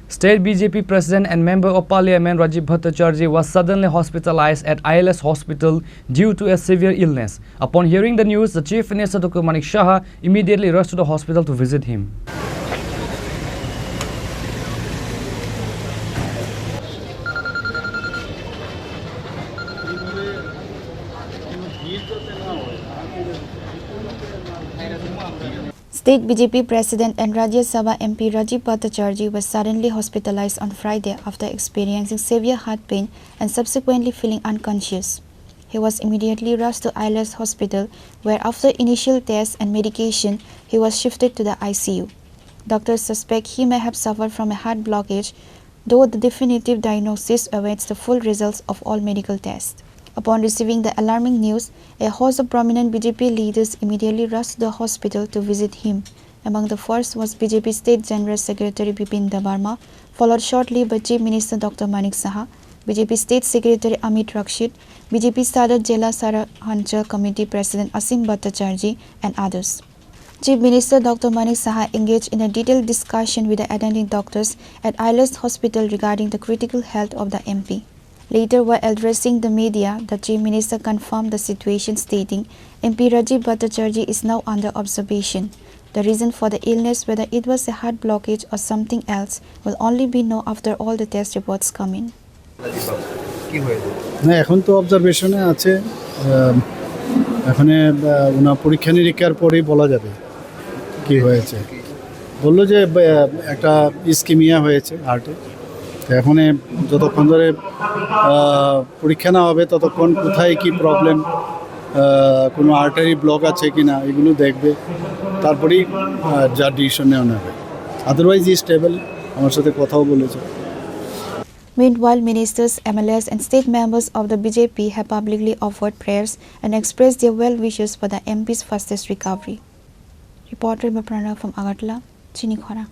State BJP President and Member of Parliament Rajib Bhatacharjee was suddenly hospitalized at ILS Hospital due to a severe illness. Upon hearing the news, the Chief Minister Dr. Manik Saha immediately rushed to the hospital to visit him. State BJP President and Rajya Sabha MP Rajib Bhatacharjee was suddenly hospitalized on Friday after experiencing severe heart pain and subsequently feeling unconscious. He was immediately rushed to ILS Hospital, where after initial tests and medication, he was shifted to the ICU. Doctors suspect he may have suffered from a heart blockage, though the definitive diagnosis awaits the full results of all medical tests. Upon receiving the alarming news, a host of prominent BJP leaders immediately rushed to the hospital to visit him. Among the first was BJP State General Secretary Bipin Debarma, followed shortly by Chief Minister Dr. Manik Saha, BJP State Secretary Amit Rakshit, BJP Sadar Jela Sarahanchal Committee President Rajib Bhatacharjee, and others. Chief Minister Dr. Manik Saha engaged in a detailed discussion with the attending doctors at ILS Hospital regarding the critical health of the MP. Later, while addressing the media, the Chief Minister confirmed the situation, stating, MP Rajib Bhatacharjee is now under observation. The reason for the illness, whether it was a heart blockage or something else, will only be known after all the test reports come in. না এখন তো অবজারভেশনে আছে এখানে ওনা পরীক্ষা নিরীক্ষার পরেই বলা যাবে কি হয়েছে বললো যে একটা ইসকিমিয়া হয়েছে হার্টে এখন যতক্ষণ ধরে পরীক্ষা না হবে ততক্ষণ কোথায় কি প্রবলেম কোনো আর্টারি ব্লক আছে কিনা এগুলো দেখবে তারপরেই যা ডিসিশন নেওয়া হবে আদারওয়াইজ ই স্টেবল আমার সাথে কথাও বলেছে Meanwhile, ministers, MLAs and state members of the BJP have publicly offered prayers and expressed their well wishes for the MP's fastest recovery. Reporter Pranav from Agartala, Chini, Khorang.